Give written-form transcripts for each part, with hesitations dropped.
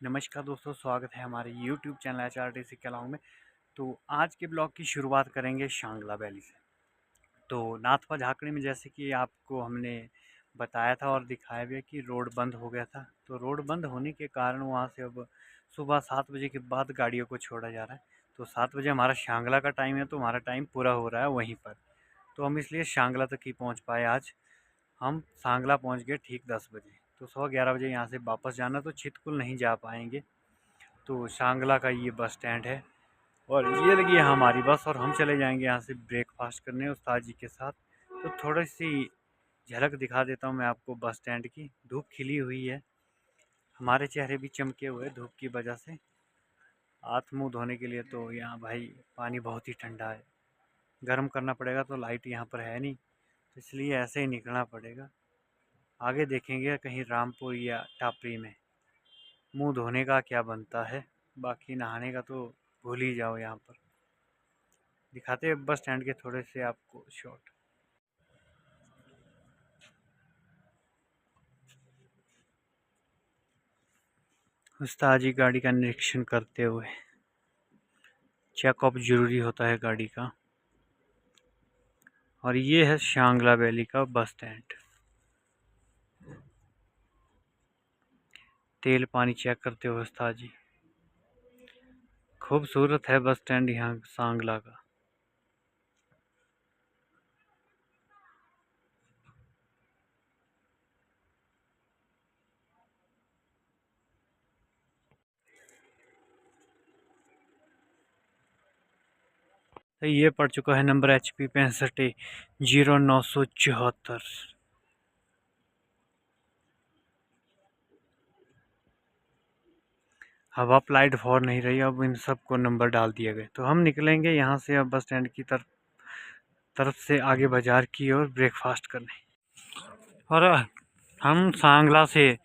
नमस्कार दोस्तों, स्वागत है हमारे YouTube चैनल HRTC केलांग में। तो आज के ब्लॉग की शुरुआत करेंगे शांगला वैली से। तो नाथपा झाकड़ी में जैसे कि आपको हमने बताया था और दिखाया भी है कि रोड बंद हो गया था। तो रोड बंद होने के कारण वहाँ से अब सुबह 7 बजे के बाद गाड़ियों को छोड़ा जा रहा है। तो 7 बजे हमारा शांगला का टाइम है, तो हमारा टाइम पूरा हो रहा है वहीं पर। तो हम इसलिए शांगला तक ही पहुँच पाए। आज हम सांगला पहुँच गए ठीक 10 बजे। तो 11:15 बजे यहाँ से वापस जाना, तो चितकुल नहीं जा पाएंगे। तो शांगला का ये बस स्टैंड है और ये लगी है हमारी बस, और हम चले जाएंगे यहाँ से ब्रेकफास्ट करने उस्ताद जी के साथ। तो थोड़ी सी झलक दिखा देता हूँ मैं आपको बस स्टैंड की। धूप खिली हुई है, हमारे चेहरे भी चमके हुए धूप की वजह से। हाथ मुँह धोने के लिए तो यहाँ भाई पानी बहुत ही ठंडा है, गर्म करना पड़ेगा। तो लाइट यहाँ पर है नहीं, तो इसलिए ऐसे ही निकलना पड़ेगा। आगे देखेंगे कहीं रामपुर या टापरी में मुंह धोने का क्या बनता है। बाकी नहाने का तो भूल ही जाओ। यहाँ पर दिखाते हैं बस स्टैंड के थोड़े से आपको शॉट। उस्ताद जी गाड़ी का निरीक्षण करते हुए, चेकअप जरूरी होता है गाड़ी का। और ये है शांगला वैली का बस स्टैंड। तेल पानी चेक करते हुए उस्ताद जी। खूबसूरत है बस स्टैंड यहाँ सांगला का। तो ये पड़ चुका है नंबर HP 65A0974। हवा अप्लाइड फॉर नहीं रही, अब इन सब को नंबर डाल दिया गया। तो हम निकलेंगे यहाँ से अब बस स्टैंड की तरफ से आगे बाजार की ओर ब्रेकफास्ट करने। और हम सांगला से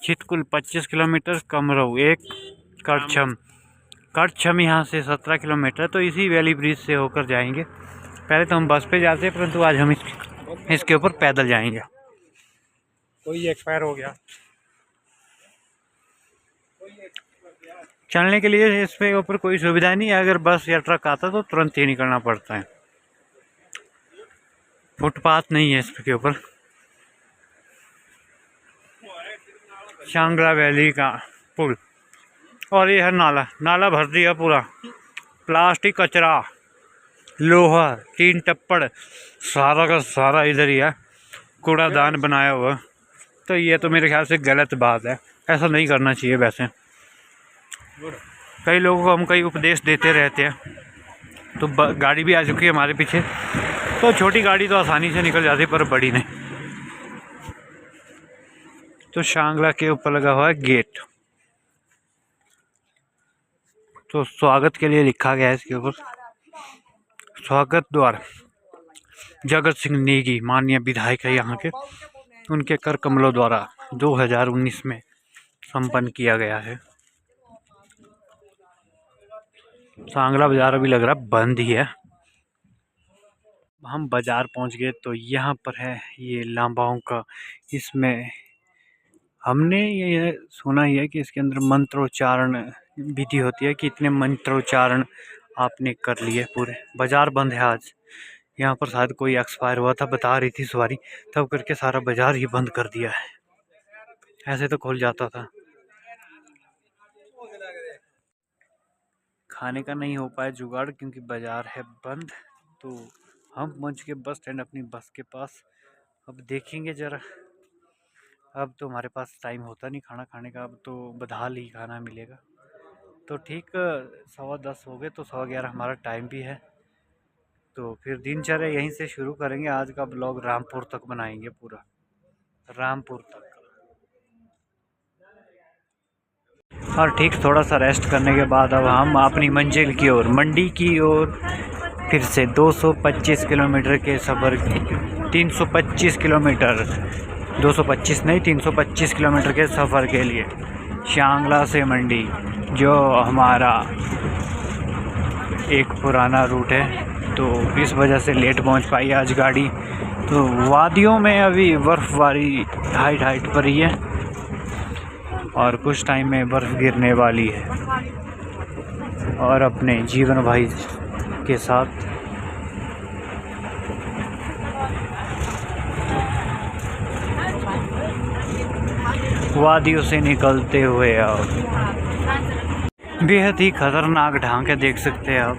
चितकुल 25 किलोमीटर, कमरऊ 1, कड़छम यहाँ से 17 किलोमीटर। तो इसी वैली ब्रिज से होकर जाएंगे। पहले तो हम बस पे जाते, परंतु आज हम इसके ऊपर पैदल जाएंगे। कोई एक्सपायर हो गया। चलने के लिए इस पे ऊपर कोई सुविधा नहीं है। अगर बस या ट्रक आता तो तुरंत ही निकलना पड़ता है। फुटपाथ नहीं है इसके ऊपर। शांगला वैली का पुल, और ये है नाला भर दिया पूरा। प्लास्टिक, कचरा, लोहा, टीन टप्पड़, सारा का सारा इधर ही है। कूड़ादान बनाया हुआ। तो ये तो मेरे ख्याल से गलत बात है, ऐसा नहीं करना चाहिए। वैसे कई लोगों को हम कई उपदेश देते रहते हैं। तो गाड़ी भी आ चुकी है हमारे पीछे। तो छोटी गाड़ी तो आसानी से निकल जाती, पर बड़ी नहीं। तो शांगला के ऊपर लगा हुआ है गेट। तो स्वागत के लिए लिखा गया है इसके ऊपर, स्वागत द्वार जगत सिंह नेगी, माननीय विधायक है यहाँ के। उनके कर कमलों द्वारा 2019 में संपन्न किया गया है। सांगला बाजार अभी लग रहा बंद ही है। हम बाजार पहुंच गए। तो यहाँ पर है ये लांबाओं का। इसमें हमने ये सुना ही है कि इसके अंदर मंत्रोच्चारण विधि होती है कि इतने मंत्रोच्चारण आपने कर लिए पूरे। बाजार बंद है आज। यहाँ पर शायद कोई एक्सपायर हुआ था, बता रही थी सवारी, तब करके सारा बाजार ही बंद कर दिया है। ऐसे तो खुल जाता था। खाने का नहीं हो पाया जुगाड़ क्योंकि बाजार है बंद। तो हम पहुँच के बस स्टैंड अपनी बस के पास। अब देखेंगे ज़रा। अब तो हमारे पास टाइम होता नहीं खाना खाने का, अब तो बदहाल ही खाना मिलेगा। तो ठीक 10:15 हो गए, तो 11:15 हमारा टाइम भी है। तो फिर दिनचर्या यहीं से शुरू करेंगे। आज का ब्लॉग रामपुर तक बनाएंगे, पूरा रामपुर तक। और ठीक थोड़ा सा रेस्ट करने के बाद अब हम अपनी मंजिल की ओर, मंडी की ओर फिर से 225 किलोमीटर के सफ़र, 325 किलोमीटर, 225 नहीं 325 किलोमीटर के सफ़र के लिए शांगला से मंडी, जो हमारा एक पुराना रूट है। तो इस वजह से लेट पहुंच पाई आज गाड़ी। तो वादियों में अभी बर्फ़बारी हाइट पर ही है। और कुछ टाइम में बर्फ़ गिरने वाली है। और अपने जीवन भाई के साथ वादियों से निकलते हुए आप बेहद ही खतरनाक ढांचे देख सकते हैं आप।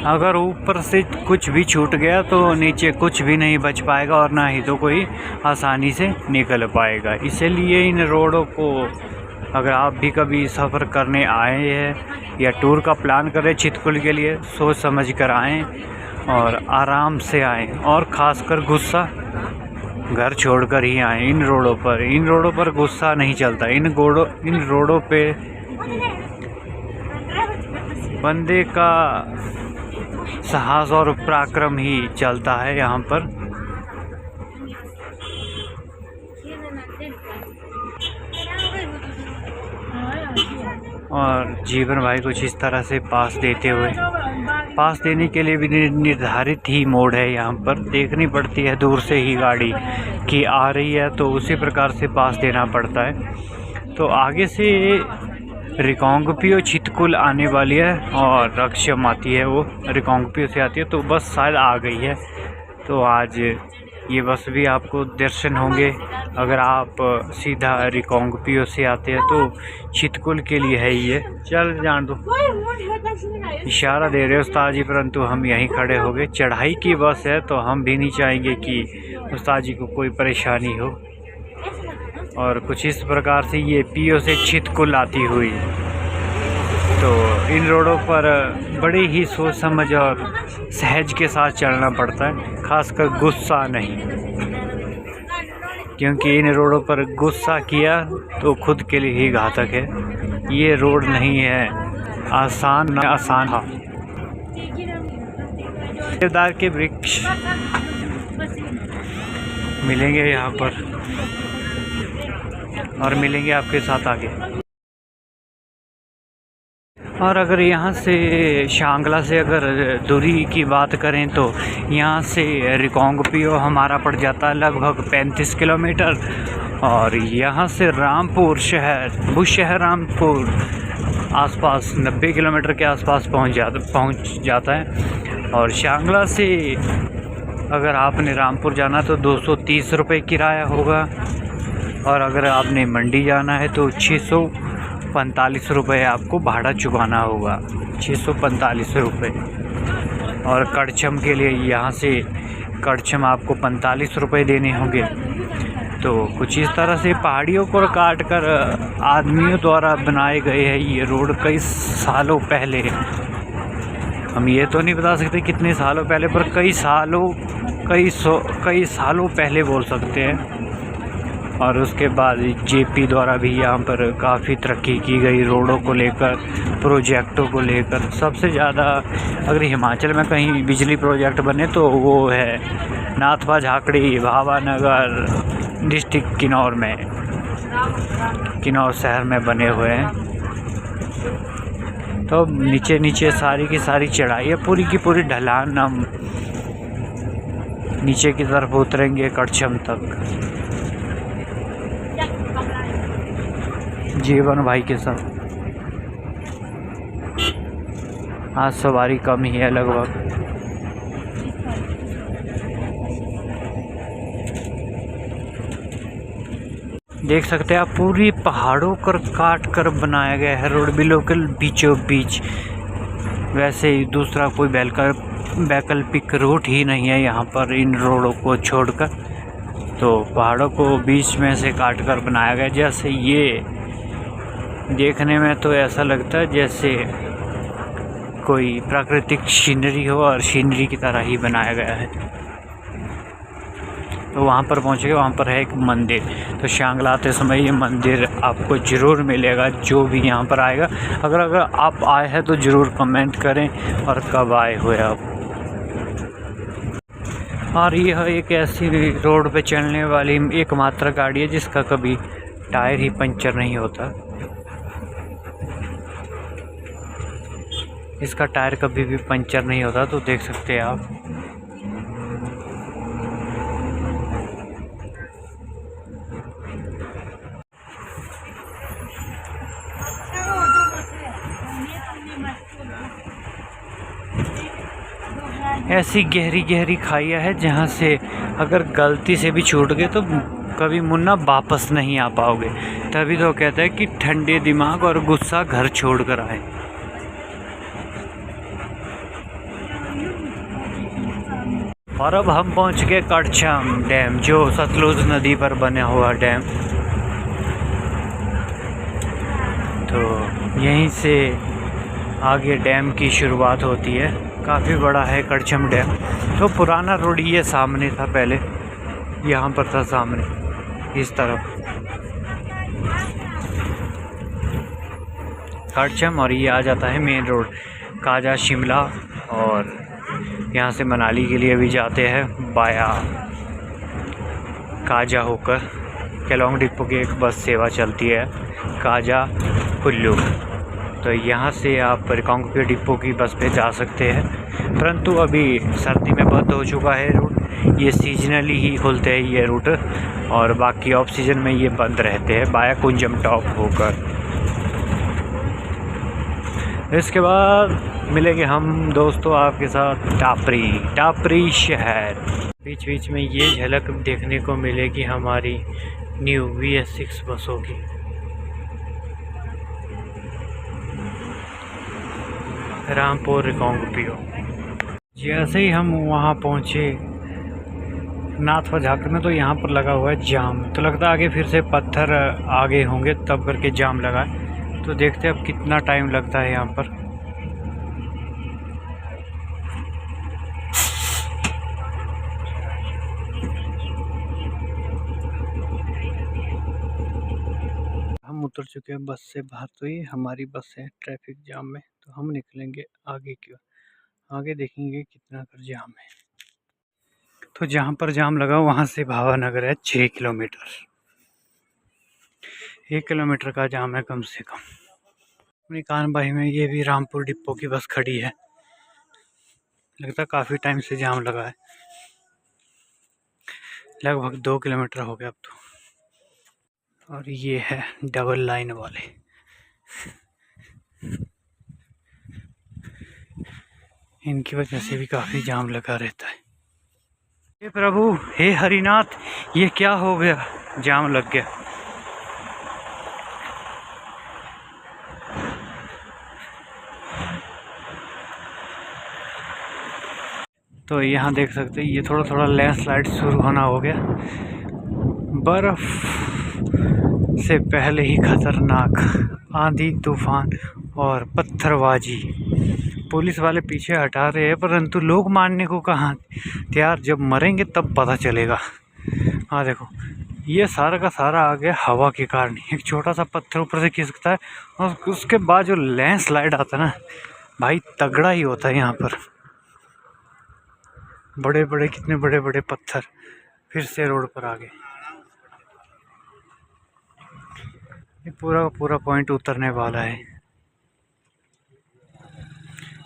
अगर ऊपर से कुछ भी छूट गया तो नीचे कुछ भी नहीं बच पाएगा और ना ही तो कोई आसानी से निकल पाएगा। इसीलिए इन रोडों को अगर आप भी कभी सफ़र करने आए हैं या टूर का प्लान करें चितकुल के लिए, सोच समझ कर आएँ और आराम से आएँ। और ख़ासकर गुस्सा घर छोड़कर ही आएँ। इन रोडों पर गुस्सा नहीं चलता। इन रोडों पे बंदे का साहस और पराक्रम ही चलता है यहाँ पर। और जीवन भाई कुछ इस तरह से पास देने के लिए भी निर्धारित ही मोड है। यहाँ पर देखनी पड़ती है, दूर से ही गाड़ी की आ रही है तो उसी प्रकार से पास देना पड़ता है। तो आगे से रिकांगपिओ चितकुल आने वाली है और रक्षम आती है, वो रिकांगपिओ से आती है। तो बस शायद आ गई है, तो आज ये बस भी आपको दर्शन होंगे। अगर आप सीधा रिकांगपिओ से आते हैं तो चितकुल के लिए है ये। चल जान दो, इशारा दे रहे उस्ताद जी, परंतु हम यहीं खड़े हो गए। चढ़ाई की बस है तो हम भी नहीं चाहेंगे कि उस्ताद जी को कोई परेशानी हो। और कुछ इस प्रकार से ये पीओ से चितकुल आती हुई। तो इन रोडों पर बड़े ही सोच समझ और सहज के साथ चलना पड़ता है, खासकर गुस्सा नहीं, क्योंकि इन रोडों पर गुस्सा किया तो खुद के लिए ही घातक है। ये रोड नहीं है आसान हाँ। देवदार के वृक्ष मिलेंगे यहाँ पर और मिलेंगे आपके साथ आगे। और अगर यहाँ से शांगला से अगर दूरी की बात करें तो यहाँ से रिकांगपिओ हमारा पड़ जाता है लगभग 35 किलोमीटर। और यहाँ से रामपुर शहर बुशहर रामपुर आसपास 90 किलोमीटर के आसपास पहुँच जाता है। और शांगला से अगर आपने रामपुर जाना तो 230 रुपये किराया होगा। और अगर आपने मंडी जाना है तो 645 रुपये आपको भाड़ा चुकाना होगा, 645 रुपये। और कड़छम के लिए यहाँ से कड़छम आपको 45 रुपये देने होंगे। तो कुछ इस तरह से पहाड़ियों को काट कर आदमियों द्वारा बनाए गए हैं ये रोड कई सालों पहले। हम ये तो नहीं बता सकते कितने सालों पहले, पर कई सालों पहले बोल सकते हैं। और उसके बाद जेपी द्वारा भी यहाँ पर काफ़ी तरक्की की गई रोडों को लेकर, प्रोजेक्टों को लेकर। सबसे ज़्यादा अगर हिमाचल में कहीं बिजली प्रोजेक्ट बने तो वो है नाथपा झाकड़ी भावानगर डिस्ट्रिक्ट किन्नौर में, किन्नौर शहर में बने हुए हैं। तो नीचे सारी की सारी चढ़ाई है, पूरी की पूरी ढलान। हम नीचे की तरफ उतरेंगे कड़छम तक जीवन भाई के साथ। आज सवारी कम ही है लगभग। देख सकते हैं आप, पूरी पहाड़ों कर काट कर बनाया गया है रोड, बिल्कुल बीचों बीच। वैसे ही दूसरा कोई वैकल्पिक रूट ही नहीं है यहाँ पर इन रोडों को छोड़कर। तो पहाड़ों को बीच में से काट कर बनाया गया। जैसे ये देखने में तो ऐसा लगता है जैसे कोई प्राकृतिक सीनरी हो और सीनरी की तरह ही बनाया गया है। तो वहाँ पर पहुँचे, वहाँ पर है एक मंदिर। तो शांगला आते समय ये मंदिर आपको ज़रूर मिलेगा, जो भी यहाँ पर आएगा। अगर आप आए हैं तो ज़रूर कमेंट करें और कब आए हुए आप। और यह एक ऐसी रोड पे चलने वाली एकमात्र गाड़ी है जिसका कभी टायर ही पंचर नहीं होता। इसका टायर कभी भी पंचर नहीं होता। तो देख सकते हैं आप। ऐसी गहरी गहरी खाइयाँ है जहाँ से अगर गलती से भी छूट गए तो कभी मुन्ना वापस नहीं आ पाओगे। तभी तो कहते हैं कि ठंडे दिमाग और गुस्सा घर छोड़ कर आए। और अब हम पहुँच गए कड़छम डैम, जो सतलुज नदी पर बना हुआ डैम। तो यहीं से आगे डैम की शुरुआत होती है। काफ़ी बड़ा है कड़छम डैम। तो पुराना रोड ये सामने था, पहले यहाँ पर था सामने इस तरफ कड़छम, और ये आ जाता है मेन रोड काजा शिमला। और यहाँ से मनाली के लिए भी जाते हैं बाया काजा होकर। केलोंग डिपो की एक बस सेवा चलती है काजा कुल्लू। तो यहाँ से आप रिकांग के डिपो की बस पे जा सकते हैं, परंतु अभी सर्दी में बंद हो चुका है रूट। ये सीजनली ही खुलते हैं ये रूट, और बाकी ऑफ सीजन में ये बंद रहते हैं बाया कुंजम टॉप होकर। इसके बाद मिलेंगे हम दोस्तों आपके साथ टापरी शहर। बीच बीच में ये झलक देखने को मिलेगी हमारी न्यू VS6 बसों की। रामपुर रिकांगपिओ। जैसे ही हम वहाँ पहुँचे नाथपा झाकड़ी में, तो यहाँ पर लगा हुआ है जाम। तो लगता है आगे फिर से पत्थर आगे होंगे तब करके जाम लगा है। तो देखते हैं अब कितना टाइम लगता है यहाँ पर। हम उतर चुके हैं बस से बाहर। तो ये हमारी बस है ट्रैफिक जाम में। तो हम निकलेंगे आगे की ओर। आगे देखेंगे कितना कर जाम है। तो जहाँ पर जाम लगा वहाँ से भावानगर है 6 किलोमीटर। 1 किलोमीटर का जाम है कम से कम। अपनी कानबाई में ये भी रामपुर डिपो की बस खड़ी है। लगता काफ़ी टाइम से जाम लगा है, लगभग 2 किलोमीटर हो गया अब तो। और ये है डबल लाइन वाले। इनकी वजह से भी काफ़ी जाम लगा रहता है। हे प्रभु, हे हरिनाथ, ये क्या हो गया, जाम लग गया। तो यहाँ देख सकते हैं ये थोड़ा थोड़ा लैंडस्लाइड शुरू होना हो गया। बर्फ से पहले ही खतरनाक आंधी तूफान और पत्थरबाजी। पुलिस वाले पीछे हटा रहे हैं, परंतु लोग मानने को कहाँ तैयार। जब मरेंगे तब पता चलेगा। हाँ देखो, ये सारा का सारा आ गया हवा के कारण। एक छोटा सा पत्थर ऊपर से खिसकता है और उसके बाद जो लैंडस्लाइड आता है ना भाई, तगड़ा ही होता है। यहाँ पर बड़े बड़े, कितने बड़े बड़े पत्थर फिर से रोड पर आ गए। ये पूरा का पूरा पॉइंट उतरने वाला है।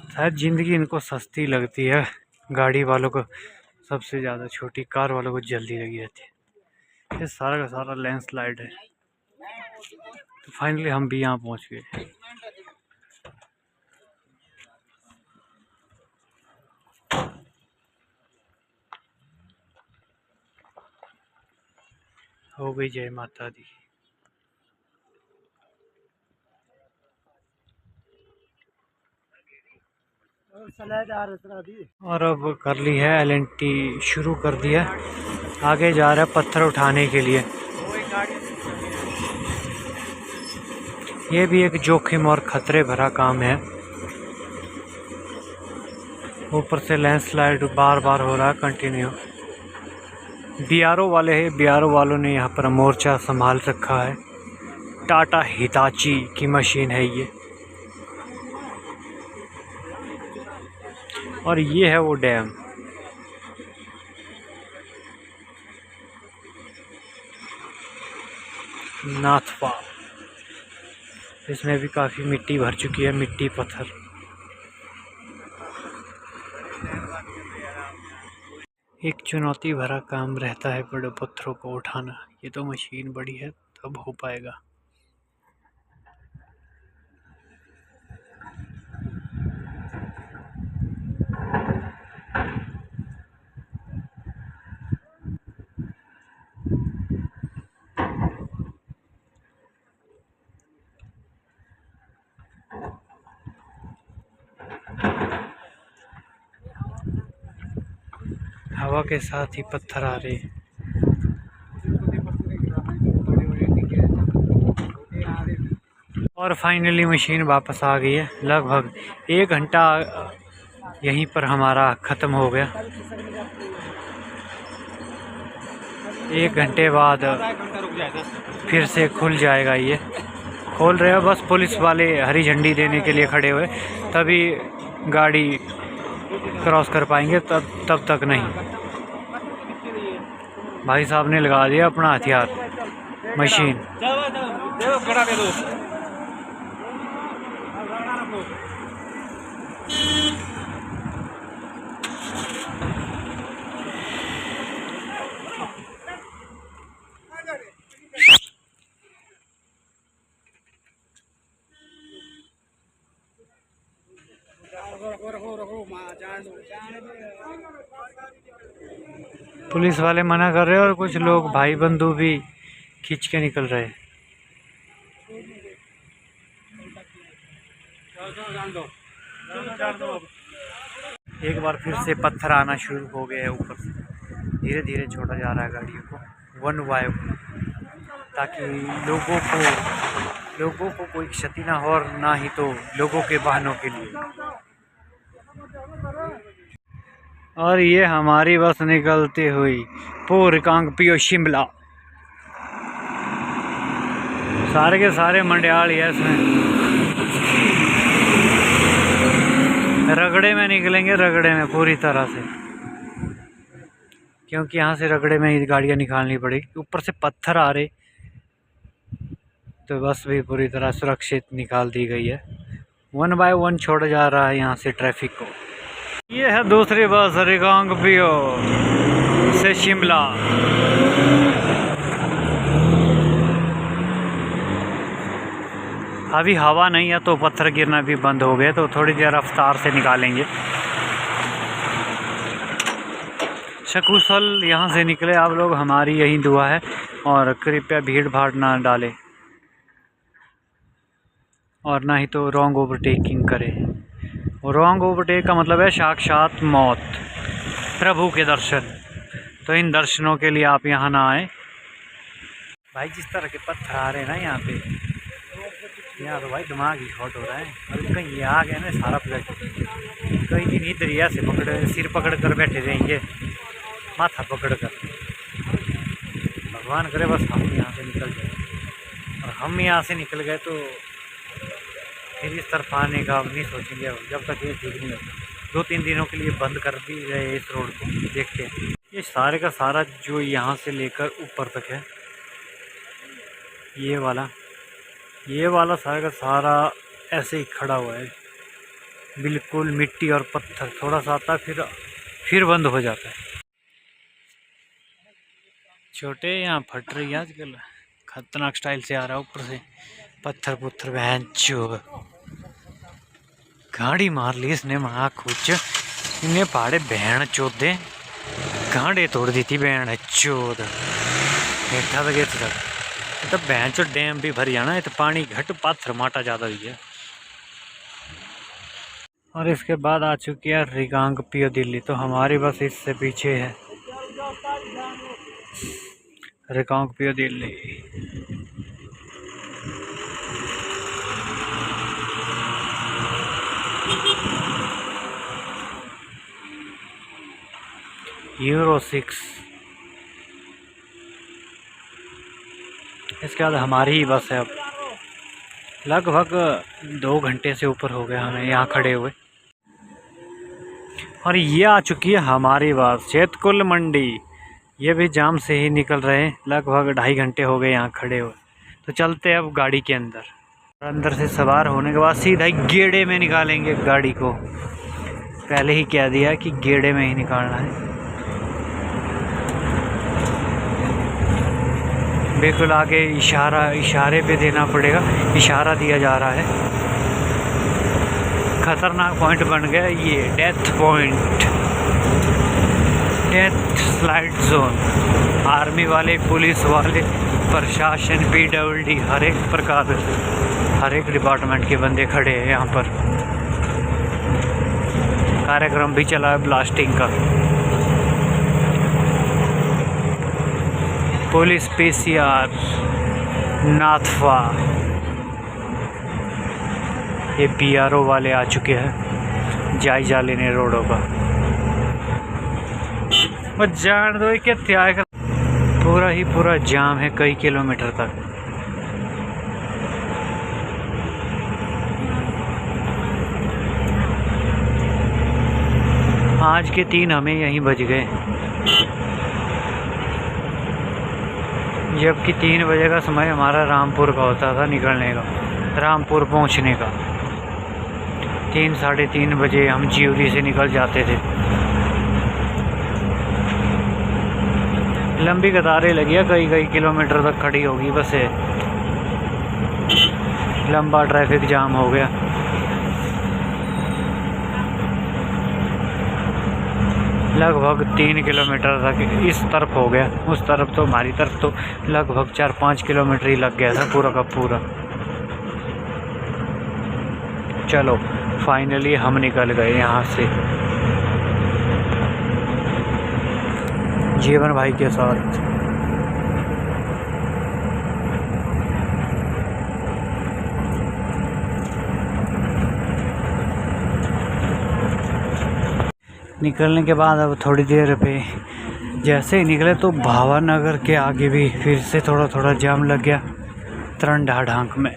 शायद ज़िंदगी इनको सस्ती लगती है, गाड़ी वालों को सबसे ज़्यादा, छोटी कार वालों को जल्दी लगी रहती है। ये सारा का सारा लैंडस्लाइड है। तो फाइनली हम भी यहाँ पहुँच गए। हो गई जय माता दी। और अब कर ली है LNT शुरू कर दिया। आगे जा रहा है पत्थर उठाने के लिए। ये भी एक जोखिम और खतरे भरा काम है। ऊपर से लैंडस्लाइड बार बार हो रहा है कंटिन्यू। BRO वाले हैं, BRO वालों ने यहाँ पर मोर्चा संभाल रखा है। टाटा हिताची की मशीन है ये। और ये है वो डैम। नाथपा। इसमें भी काफ़ी मिट्टी भर चुकी है, मिट्टी पत्थर। एक चुनौती भरा काम रहता है बड़े पत्थरों को उठाना। ये तो मशीन बड़ी है तब हो पाएगा। हवा के साथ ही पत्थर आ रहे हैं। और फाइनली मशीन वापस आ गई है। लगभग 1 घंटा यहीं पर हमारा ख़त्म हो गया। 1 घंटे बाद फिर से खुल जाएगा। ये खोल रहे हो, बस पुलिस वाले हरी झंडी देने के लिए खड़े हुए, तभी गाड़ी क्रॉस कर पाएंगे, तब तक नहीं। भाई साहब ने लगा दिया अपना हथियार मशीन। पुलिस वाले मना कर रहे हैं और कुछ लोग भाई बंधु भी खींच के निकल रहे हैं। एक बार फिर से पत्थर आना शुरू हो गए हैं ऊपर से। धीरे धीरे छोड़ा जा रहा है गाड़ियों को वन बाय वन, ताकि लोगों को कोई क्षति ना हो और ना ही तो लोगों के वाहनों के लिए। और ये हमारी बस निकलती हुई पूर कांगपियो शिमला। सारे के सारे मंडियाल ही है इसमें। रगड़े में निकलेंगे, रगड़े में पूरी तरह से, क्योंकि यहाँ से रगड़े में ही गाड़ियाँ निकालनी पड़ेगी। ऊपर से पत्थर आ रहे, तो बस भी पूरी तरह सुरक्षित निकाल दी गई है। 1 बाय 1 छोड़ा जा रहा है यहाँ से ट्रैफिक को। ये है दूसरी बस रिकांगपियो से शिमला। अभी हवा नहीं है तो पत्थर गिरना भी बंद हो गए, तो थोड़ी देर रफ्तार से निकालेंगे। सकुशल यहाँ से निकले आप लोग, हमारी यही दुआ है। और कृपया भीड़ भाड़ ना डालें और ना ही तो रॉन्ग ओवरटेकिंग करें। रॉन्ग ओवरटेक का मतलब है साक्षात मौत, प्रभु के दर्शन। तो इन दर्शनों के लिए आप यहाँ ना आए। भाई जिस तरह के पत्थर आ रहे हैं ना यहाँ पे, यहाँ तो भाई दिमाग ही हॉट हो रहा है। अभी कहीं ये आ गए ना सारा प्लेट, कई दिन इधर ही ऐसे सिर पकड़ कर बैठे रहेंगे, माथा पकड़ कर। भगवान करे बस हम यहाँ से निकल जाए, और हम यहाँ से निकल गए तो फिर इस तरफ आने का नहीं सोचेंगे जब तक ये ठीक नहीं होता। 2-3 दिनों के लिए बंद कर दी गए इस रोड को। देखते हैं ये सारे का सारा जो यहाँ से लेकर ऊपर तक है, ये वाला सारा का सारा ऐसे ही खड़ा हुआ है, बिल्कुल मिट्टी और पत्थर। थोड़ा सा आता फिर बंद हो जाता है। छोटे यहाँ फट रही है आजकल, खतरनाक स्टाइल से आ रहा है ऊपर से पत्थर पुत्थर। बहन चो गाड़ी मार ली इसने, महा कुछ इन्हें पहाड़े बहन चोदे गांडे तोड़ दी थी बहन चोद। बैठा था गए तब बहन चो डैम भी भर जाना है, तो पानी घट पाथर माटा ज़्यादा हुई है। और इसके बाद आ चुकी है रिकांगपियो दिल्ली। तो हमारी बस इससे पीछे है रिकांगपियो दिल्ली। यूरो 6। इसके बाद हमारी ही बस है। अब लगभग 2 घंटे से ऊपर हो गया हमें यहाँ खड़े हुए। और ये आ चुकी है हमारी बस चेतकुल मंडी। ये भी जाम से ही निकल रहे हैं। लगभग 2.5 घंटे हो गए यहाँ खड़े हुए। तो चलते हैं अब गाड़ी के अंदर से सवार होने के बाद सीधा ही गेड़े में निकालेंगे गाड़ी को। पहले ही कह दिया कि गेड़े में ही निकालना है। बिल्कुल आगे इशारे पे देना पड़ेगा। इशारा दिया जा रहा है। खतरनाक पॉइंट बन गया ये, death point, death slide zone. Army वाले, पुलिस वाले, प्रशासन, PWD, हर एक प्रकार, हर एक डिपार्टमेंट के बंदे खड़े हैं यहाँ पर। कार्यक्रम भी चला है ब्लास्टिंग का। Police PCR Nathwa. ये PRO वाले आ चुके हैं जायजा लेने रोडों का। और जान दो क्या त्याग, पूरा ही पूरा जाम है कई किलोमीटर तक। आज के 3 हमें यहीं बज गए, जबकि 3 बजे का समय हमारा रामपुर का होता था निकलने का, रामपुर पहुंचने का। 3 साढ़े 3 बजे हम जिवरी से निकल जाते थे। लंबी कतारें लगी है, कई किलोमीटर तक खड़ी होगी बसें, लंबा ट्रैफिक जाम हो गया। लगभग 3 किलोमीटर तक इस तरफ हो गया, उस तरफ तो हमारी तरफ तो लगभग 4-5 किलोमीटर ही लग गया था पूरा का पूरा। चलो फाइनली हम निकल गए यहाँ से जीवन भाई के साथ। निकलने के बाद अब थोड़ी देर पे जैसे ही निकले तो भावानगर के आगे भी फिर से थोड़ा जाम लग गया तरंडा ढांक में।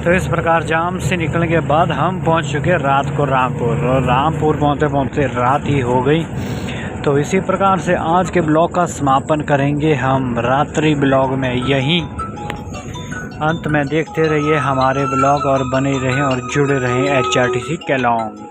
तो इस प्रकार जाम से निकलने के बाद हम पहुंच चुके रात को रामपुर, और रामपुर पहुंचते रात ही हो गई। तो इसी प्रकार से आज के ब्लॉग का समापन करेंगे हम रात्रि ब्लॉग में यहीं। अंत में देखते रहिए हमारे ब्लॉग और बने रहें और जुड़े रहें HRTC केलॉन्ग।